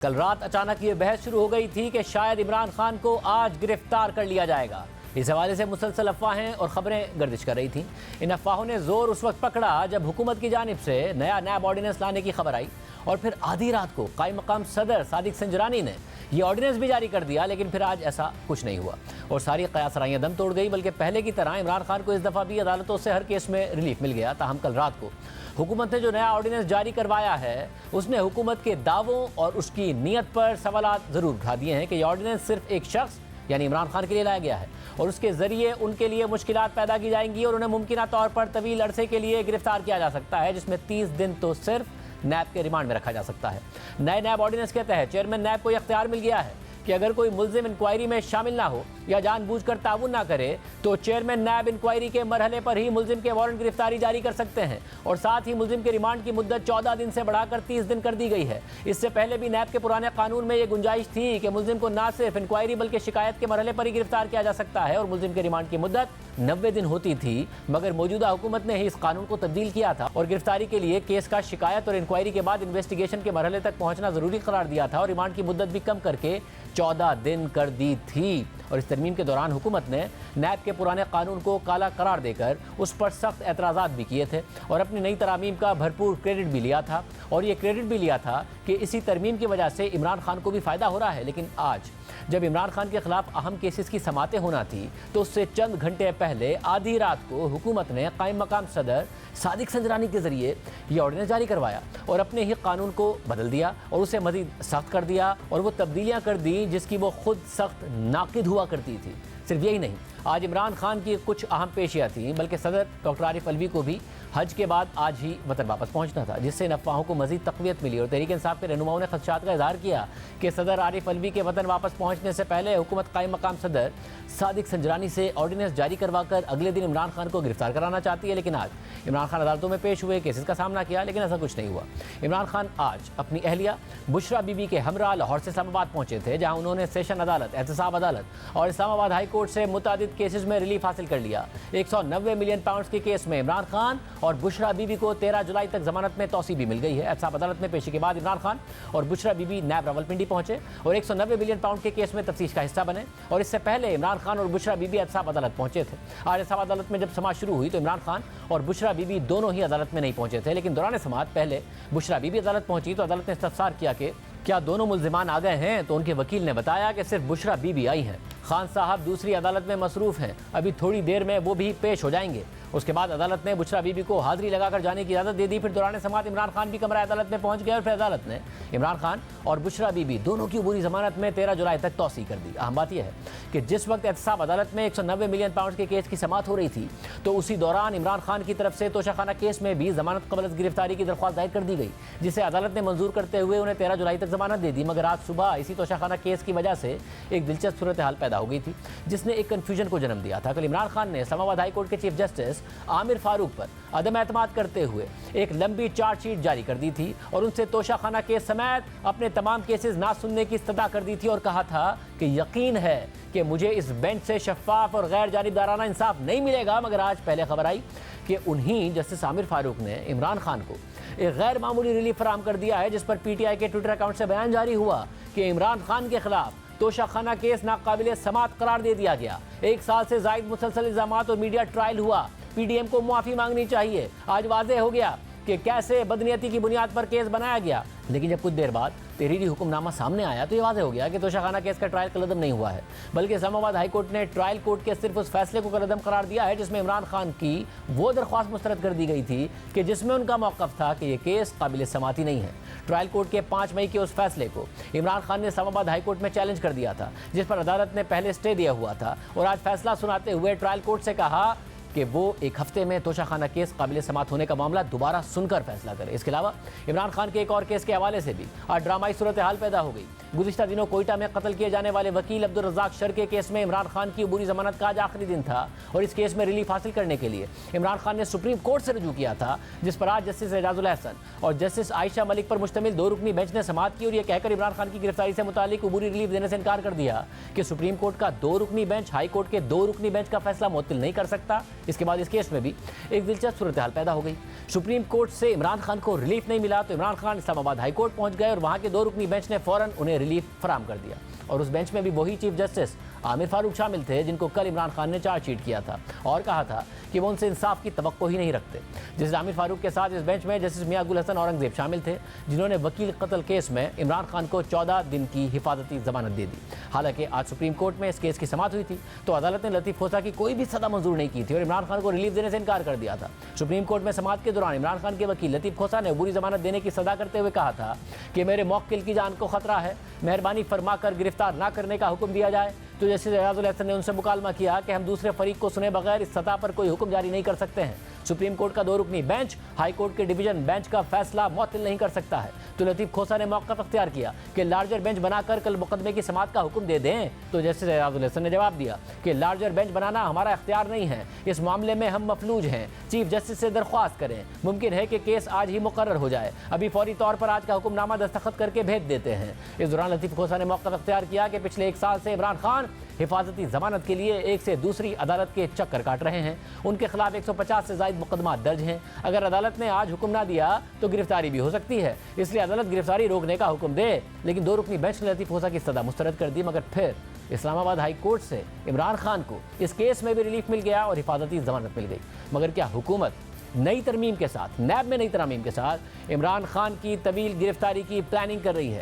कल रात अचानक ये बहस शुरू हो गई थी कि शायद इमरान खान को आज गिरफ्तार कर लिया जाएगा। इस हवाले से मुसलसल अफवाहें और खबरें गर्दिश कर रही थीं। इन अफवाहों ने जोर उस वक्त पकड़ा जब हुकूमत की जानिब से नया नैब ऑर्डिनेंस लाने की खबर आई और फिर आधी रात को कायम मकाम सदर सादिक संजरानी ने यह ऑर्डिनेंस भी जारी कर दिया। लेकिन फिर आज ऐसा कुछ नहीं हुआ और सारी कयासराइयाँ दम तोड़ गई। बल्कि पहले की तरह इमरान खान को इस दफ़ा भी अदालतों से हर केस में रिलीफ मिल गया। ताहम कल रात को हुकूमत ने जो नया ऑर्डिनेंस जारी करवाया है उसने हुकूमत के दावों और उसकी नीयत पर सवालात ज़रूर उठा दिए हैं कि यह ऑर्डिनेंस सिर्फ एक शख्स यानी इमरान खान के लिए लाया गया है और उसके ज़रिए उनके लिए मुश्किलात पैदा की जाएंगी और उन्हें मुमकिन तौर पर तवील अरसे के लिए गिरफ्तार किया जा सकता है, जिसमें 30 दिन तो सिर्फ नैब के रिमांड में रखा जा सकता है। नए नैब ऑर्डिनेंस के तहत चेयरमैन नैब को यह इख्तियार मिल गया है कि अगर कोई मुल्जिम इंक्वायरी में शामिल ना हो या जानबूझकर ताउन ना करे तो चेयरमैन नैब इंक्वायरी के मरहले पर ही मुल्जिम के वारंट गिरफ्तारी जारी कर सकते हैं और साथ ही मुल्जिम के रिमांड की मुद्दत 14 दिन से बढ़ाकर 30 दिन कर दी गई है। इससे पहले भी नैब के पुराने कानून में यह गुंजाइश थी कि मुल्जिम को ना सिर्फ इंक्वायरी बल्कि शिकायत के मरहले पर ही गिरफ्तार किया जा सकता है और मुल्जिम के रिमांड की मुद्दत 90 दिन होती थी। मगर मौजूदा हुकूमत ने ही इस कानून को तब्दील किया था और गिरफ्तारी के लिए केस का शिकायत और इंक्वायरी के बाद इन्वेस्टिगेशन के मरहले तक पहुंचना जरूरी करार दिया था और रिमांड की मुद्दत भी कम करके 14 दिन कर दी थी। और इस तरमीम के दौरान हुकूमत ने नैब के पुराने कानून को काला करार देकर उस पर सख्त एतराज़ात भी किए थे और अपनी नई तरमीम का भरपूर क्रेडिट भी लिया था और ये क्रेडिट भी लिया था कि इसी तरमीम की वजह से इमरान खान को भी फ़ायदा हो रहा है। लेकिन आज जब इमरान खान के खिलाफ अहम केसेस की समातें होना थी तो उससे चंद घंटे पहले आधी रात को हुकूमत ने कायम मकाम सदर सादिक संजरानी के जरिए ये ऑर्डिनेंस जारी करवाया और अपने ही कानून को बदल दिया और उसे मज़ीद सख्त कर दिया और वो तब्दीलियाँ कर दी जिसकी वो खुद सख्त नाकिद हुआ करती थी। सिर्फ यही नहीं, आज इमरान खान की कुछ अहम पेशियाँ थीं, बल्कि सदर डॉक्टर आरिफ अलवी को भी हज के बाद आज ही वतन वापस पहुंचना था, जिससे इन अफवाहों को मज़ीद तक़वियत मिली और तहरीक इंसाफ के रहनुमाओं ने खदशात का इज़हार किया कि सदर आरिफ अलवी के वतन वापस पहुंचने से पहले हुकूमत कायम मकाम सदर सादिक संजरानी से ऑर्डिनेंस जारी करवा कर अगले दिन इमरान खान को गिरफ्तार कराना चाहती है। लेकिन आज इमरान खान अदालतों में पेश हुए, केसेस का सामना किया, लेकिन ऐसा कुछ नहीं हुआ। इमरान खान आज अपनी अहलिया बुशरा बीबी के हमरा लाहौर से इस्लामाबाद पहुंचे थे, जहां उन्होंने सेशन अदालत, एहतसाब अदालत और इस्लामाबाद हाई कोर्ट से मुतादिद केसेस में रिलीफ हासिल कर लिया। 190 मिलियन पाउंड के केस में इमरान खान और बुशरा बीबी को 13 जुलाई तक जमानत में तौसी भी मिल गई है। एहतसाब अदालत में पेशी के बाद इमरान खान और बुशरा बीबी नैब रावलपिंडी पहुंचे और 190 मिलियन पाउंड के केस में तफ्तीश का हिस्सा बने और इससे पहले इमरान खान और बुशरा बीबी एहतसाब अदालत पहुंचे थे। आज एहतसाब अदालत में जब समाअत शुरू हुई तो इमरान खान और बुशरा बीबी दोनों ही अदालत में नहीं पहुंचे थे, लेकिन दौरान समाअत पहले बुशरा बीबी अदालत पहुंची तो अदालत ने इस्तफसार किया कि क्या दोनों मुल्जिमान आ गए हैं, तो उनके वकील ने बताया कि सिर्फ बुशरा बीबी आई हैं। खान साहब दूसरी अदालत में मसरूफ़ हैं, अभी थोड़ी देर में वो भी पेश हो जाएंगे। उसके बाद अदालत ने बुशरा बीबी को हाजिरी लगाकर जाने की इजाज़त दे दी। फिर दौरान समाअत इमरान खान भी कमरा अदालत में पहुंच गए और फिर अदालत ने इमरान खान और बुशरा बीबी दोनों की अबूरी जमानत में 13 जुलाई तक तौसी कर दी। अहम बात यह है कि जिस वक्त एहतसाब अदालत में 190 मिलियन पाउंड के केस की समाअत हो रही थी तो उसी दौरान इमरान खान की तरफ से तोशाखाना केस में भी जमानत कबल गिरफ्तारी की दरख्वास्त दायर कर दी गई, जिसे अदालत ने मंजूर करते हुए उन्हें 13 जुलाई तक जमानत दे दी। मगर आज सुबह इसी तोशाखाना केस की वजह से एक दिलचस्प सूरत हाल पैदा हो गई थी जिसने एक कन्फ्यूजन को जन्म दिया था। कल इमरान खान ने इस्लामाबाद हाई कोर्ट के चीफ जस्टिस आमिर फारूक पर अदम एतमाद करते हुए एक लंबी चार्जशीट जारी कर दी थी और उनसे तोशाखाना केस समेत अपने तमाम केसेस ना सुनने की इस्तदा कर दी थी और कहा था कि यकीन है कि मुझे इस बेंच से शफाफ और गैर जानिबदाराना इंसाफ नहीं मिलेगा। मगर आज पहले खबर आई कि उन्हीं जस्टिस आमिर फारूक ने इमरान खान को एक गैर मामूली रिलीफ फराहम कर दिया है, जिस पर PTI के ट्विटर अकाउंट से बयान जारी हुआ कि इमरान खान के खिलाफ तोशाखाना केस नाकाबिले समाअत करार दे दिया गया। 1 साल से जायद मुसलसल इल्जामात और मीडिया ट्रायल हुआ, PDM को मुआफ़ी मांगनी चाहिए। आज वाज़ेह हो गया कि कैसे बदनीयती की बुनियाद पर केस बनाया गया, लेकिन जब कुछ देर बाद तहरीरी हुक्मनामा सामने आया तो ये वाज़ेह हो गया कि तोशाखाना केस का ट्रायल कलअदम नहीं हुआ है, बल्कि इस्लामाबाद हाई कोर्ट ने ट्रायल कोर्ट के सिर्फ उस फैसले को कलअदम करार दिया है जिसमें इमरान खान की वो दरख्वास्त मुस्तरद कर दी गई थी कि जिसमें उनका मौक़िफ़ था कि ये केस काबिल समाती नहीं है। ट्रायल कोर्ट के 5 मई के उस फैसले को इमरान खान ने इस्लामाबाद हाई कोर्ट में चैलेंज कर दिया था, जिस पर अदालत ने पहले स्टे दिया हुआ था और आज फैसला सुनाते हुए ट्रायल कोर्ट से कहा कि वो एक हफ्ते में तोशाखाना केस काबिल समाअत होने का मामला दोबारा सुनकर फैसला करे। इसके अलावा इमरान खान के एक और केस के हवाले से भी आज ड्रामाई सूरत हाल पैदा हो गई। गुज़िश्ता दिनों कोयटा में कत्ल किए जाने वाले वकील अब्दुल रज़ाक शर के केस में इमरान खान की अबूरी जमानत का आज आखिरी दिन था और इस केस में रिलीफ हासिल करने के लिए इमरान खान ने सुप्रीम कोर्ट से रजू किया था, जिस पर आज जस्टिस एजाजुल एहसन और जस्टिस आयशा मलिक पर मुश्तमिल 2 रुकनी बेंच ने समाअत की और यह कहकर इमरान खान की गिरफ्तारी से मुतालिक अबूरी रिलीफ देने से इनकार कर दिया कि सुप्रीम कोर्ट का 2 रुकनी बेंच हाई कोर्ट के 2 रुकनी बेंच का फैसला मुअत्तिल नहीं कर सकता। इसके बाद इस केस में भी एक दिलचस्प सूरत हाल पैदा हो गई। सुप्रीम कोर्ट से इमरान खान को रिलीफ नहीं मिला तो इमरान खान इस्लामाबाद हाई कोर्ट पहुंच गए और वहां के 2 रुकनी बेंच ने फौरन उन्हें रिलीफ फराम कर दिया और उस बेंच में भी वही चीफ जस्टिस आमिर फारूक शामिल थे जिनको कल इमरान खान ने चार्जशीट किया था और कहा था कि वो उनसे इंसाफ की तवक्को ही नहीं रखते। जस्टिस आमिर फारूक के साथ इस बेंच में जस्टिस मियां गुल हसन औरंगजेब शामिल थे, जिन्होंने वकील कत्ल केस में इमरान खान को 14 दिन की हिफाजती जमानत दे दी। हालांकि आज सुप्रीम कोर्ट में इस केस की समाअत हुई थी तो अदालत ने लतीफ़ खोसा की कोई भी सज़ा मंजूर नहीं की थी और इमरान खान को रिलीफ देने से इनकार कर दिया था। सुप्रीम कोर्ट में समाअत के दौरान इमरान खान के वकील लतीफ़ खोसा ने अबूरी जमानत देने की सज़ा करते हुए कहा था कि मेरे मौक्किल की जान को खतरा है, मेहरबानी फरमा कर गिरफ्तार ना करने का हुक्म दिया जाए। तो जस्टिस एजाजुल एहसन ने उनसे मुकालमा किया कि हम दूसरे फरीक को सुने बगैर इस सतह पर कोई हुक्म जारी नहीं कर सकते हैं। सुप्रीम कोर्ट का 2 रुकनी बेंच हाई कोर्ट के डिवीजन बेंच का फैसला मुअत्तिल नहीं कर सकता है। तो लतीफ़ खोसा ने मौका अख्तियार किया कि लार्जर बेंच बनाकर कल मुकदमे की समाअत का हुक्म दे दें। तो जस्टिस एजाजुल एहसन ने जवाब दिया कि लार्जर बेंच बनाना हमारा अख्तियार नहीं है, इस मामले में हम मफलूज हैं, चीफ जस्टिस से दरख्वास्त करें, मुमकिन है कि केस आज ही मुकर्रर हो जाए, अभी फौरी तौर पर आज का हुक्मनामा दस्तखत करके भेज देते हैं। इस दौरान लतीफ़ खोसा ने मौका अख्तियार किया कि पिछले 1 साल से इमरान खान हिफाजती जमानत के लिए एक से दूसरी अदालत के चक्कर काट रहे हैं। उनके खिलाफ 150 से ज़ायद मुकदमा दर्ज हैं। अगर अदालत ने आज हुक्म ना दिया तो गिरफ्तारी भी हो सकती है, इसलिए अदालत गिरफ्तारी रोकने का हुक्म दे। लेकिन 2 रुकनी बेंच ने लतीफ़ खोसा की सज़ा मुस्तरद कर दी, मगर फिर इस्लामाबाद हाई कोर्ट से इमरान खान को इस केस में भी रिलीफ मिल गया और हिफाजती जमानत मिल गई। मगर क्या हुकूमत नई तरमीम के साथ, नैब में नई तरमीम के साथ इमरान खान की तवील गिरफ्तारी की प्लानिंग कर रही है?